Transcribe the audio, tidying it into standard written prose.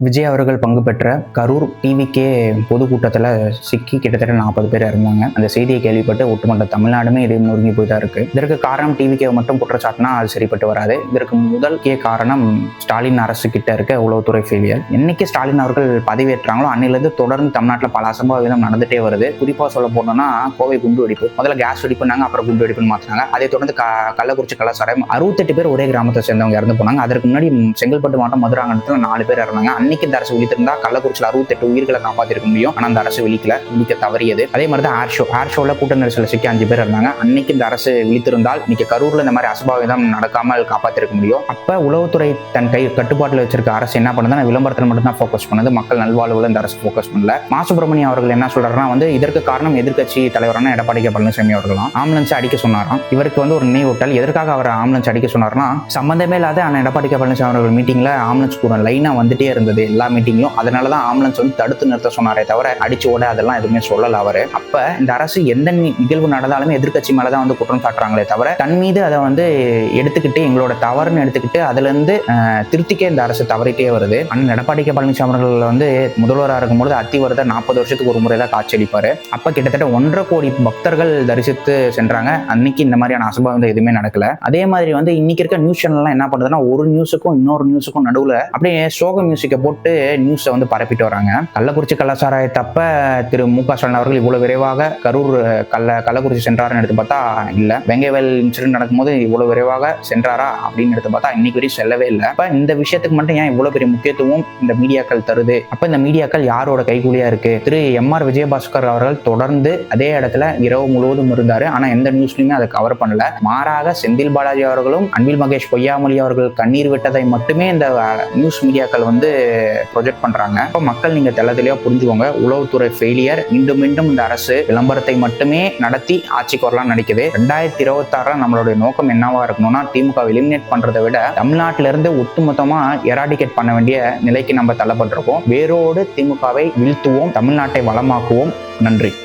விஜய் அவர்கள் பங்கு பெற்ற கரூர் டிவிகே பொதுக்கூட்டத்தில் சிக்கி கிட்டத்தட்ட 40 பேர் இறந்தாங்க. அந்த செய்தியை கேள்விப்பட்டு ஒட்டுமொத்த தமிழ்நாடுமே இதே நொறுங்கி போய் தான் இருக்கு. இதற்கு காரணம் டிவிகே மட்டும் குற்றச்சாட்டுனா அது சரிப்பட்டு வராது. இதற்கு முதல் காரணம் ஸ்டாலின் அரசு கிட்ட இருக்க உளவுத்துறை ஃபெயிலியர். என்னைக்கு ஸ்டாலின் அவர்கள் பதவியேற்றாங்களோ அன்னிலிருந்து தொடர்ந்து தமிழ்நாட்டில் பல அசம்பாவிதம் நடந்துட்டே வருது. குறிப்பா சொல்ல போனோம்னா கோவை குண்டு வெடிப்பு, முதல்ல கேஸ் வெடிப்புனாங்க, அப்புறம் குண்டு வெடிப்புன்னு மாற்றினாங்க. அதை தொடர்ந்து கள்ளக்குறிச்சி கலாச்சாரம் 68 பேர் ஒரே கிராமத்தை சேர்ந்தவங்க இறந்து போனாங்க. அதற்கு முன்னாடி செங்கல்பட்டு மாவட்டம் மதுராங்கத்தில் 4 பேர் இறந்தாங்க. அன்னைக்கு இந்த அரசு விழித்திருந்தா கள்ளக்குறிச்சியில் 68 உயிர்களை காப்பாற்றிருக்க முடியும். ஆனா அந்த அரசு விழிக்க தவறியது. அதே மாதிரி தான் ஏர் ஷோல கூட்ட நெரிசல சிக்கி 5 பேர் இருந்தாங்க. அன்னைக்கு இந்த அரசு விழித்திருந்தால் இன்னைக்கு கரூர்ல இந்த மாதிரி அசம்பாவிதம் நடக்காமல் காப்பாற்றிருக்க முடியும். அப்ப உளவுத்துறை தன் கட்டுப்பாட்டில் வச்சிருக்க அரசு என்ன பண்ணுதுன்னா விளம்பரத்தில் மட்டும் தான் ஃபோக்கஸ் பண்ணுது. மக்கள் நல்வாழ்வுல இந்த அரசு ஃபோக்கஸ் பண்ணல. மா சுப்பிரமணியம் அவர்கள் என்ன சொல்றாருன்னா இதற்கு காரணம் எதிர்க்கட்சி தலைவரான எடப்பாடி கே பழனிசாமி அவர்களாம் ஆம்புலன்ஸ் அடிக்க சொன்னாராம். இவருக்கு ஒரு நினைவூட்டல். எதற்காக அவர் ஆம்புலன்ஸ் அடிக்க சொன்னார்னா சம்பந்தமே இல்லாத எடப்பாடி கே பழனிசாமி அவர்கள் மீட்டிங்ல ஆம்புலன்ஸ் கூட லைனா வந்துட்டே இருந்தது எல்லா மீட்டிங்லும். அதனாலதான் ஆம்புலன்ஸ் தடுத்து நிறுத்த சொன்னாரே தவிர அடிச்சு ஓட அதெல்லாம் எதுவுமே சொல்லல அவரு. அப்ப இந்த அரசு எந்த நிகழ்வு நடந்தாலுமே எதிர்கட்சி மேலதான் குற்றம் சாட்டுறாங்களே தவிர தன் மீது அதை எடுத்துக்கிட்டு எங்களோட தவறுன்னு எடுத்துக்கிட்டு அதுல இருந்து திருத்திக்கே இந்த அரசு தவறிட்டே வருது. அண்ணன் எடப்பாடி கே பழனிசாமி அவர்கள் முதல்வராக இருக்கும்போது அத்திவரதர் 40 வருஷத்துக்கு ஒரு முறைதான் காட்சியளிப்பாரு. அப்ப கிட்டத்தட்ட 1.5 கோடி பக்தர்கள் தரிசித்து சென்றாங்க. அன்னைக்கு இந்த மாதிரியான அசம்பாவிதம் எதுவுமே நடக்கல. அதே மாதிரி இன்னைக்கு இருக்க நியூஸ் சேனல் என்ன பண்றதுன்னா ஒரு நியூஸுக்கும் இன்னொரு நியூஸுக்கும் நடுவுல அப்படியே சோக மியூசிக்கை போட்டு நியூஸை பரப்பிட்டு வராங்க. கள்ளக்குறிச்சி கலாச்சாரத்தப்ப திரு மு க ஸ்டாலின் அவர்கள் இவ்வளவு விரைவாக கரூர் கள்ளக்குறிச்சி சென்றாருன்னு எடுத்து பார்த்தா இல்ல. வெங்கைவேல் இன்சிடென்ட் நடக்கும்போது இவ்வளவு விரைவாக சென்றாரா அப்படின்னு எடுத்து பார்த்தா இன்னைக்கு வரையும் செல்லவே இல்லை. அப்ப இந்த விஷயத்துக்கு மட்டும் ஏன் இவ்வளவு பெரிய முக்கியத்துவம் இந்த மீடியாக்கள் தருது? அப்ப இந்த மீடியாக்கள் யாரோட கைகூலியா இருக்கு? திரு எம்.ஆர். விஜயபாஸ்கர் அவர்கள் தொடர்ந்து அதே இடத்துல இரவு முழுவதும் இருந்தாரு. ஆனா எந்த நியூஸ்லயுமே அதை கவர் பண்ணல. மாறாக செந்தில் பாலாஜி அவர்களும் அன்பில் மகேஷ் பொய்யாமொழி அவர்கள் கண்ணீர் விட்டதை மட்டுமே இந்த நியூஸ் மீடியாக்கள் ப்ரொஜெக்ட் பண்றாங்க. அப்ப மக்கள் நீங்க தெளிவா புரிஞ்சுக்கோங்க. உளவுத்துறை ஃபெயிலியர். மீண்டும் இந்த அரசு விளம்பரத்தை மட்டுமே நடத்தி ஆட்சிக்கு வரலாம்னு நினைக்குது. 2026 நம்மளுடைய நோக்கம் என்னவா இருக்கணும்னா திமுக எலிமினேட் பண்றதை விட தமிழ்நாட்டில இருந்து ஒட்டுமொத்தமா எராடிகேட் பண்ண வேண்டிய நிலைக்கு நம்ம தள்ளப்பட்டிருக்கோம். வேரோடு திமுகவை வீழ்த்துவோம், தமிழ்நாட்டை வளமாக்குவோம். நன்றி.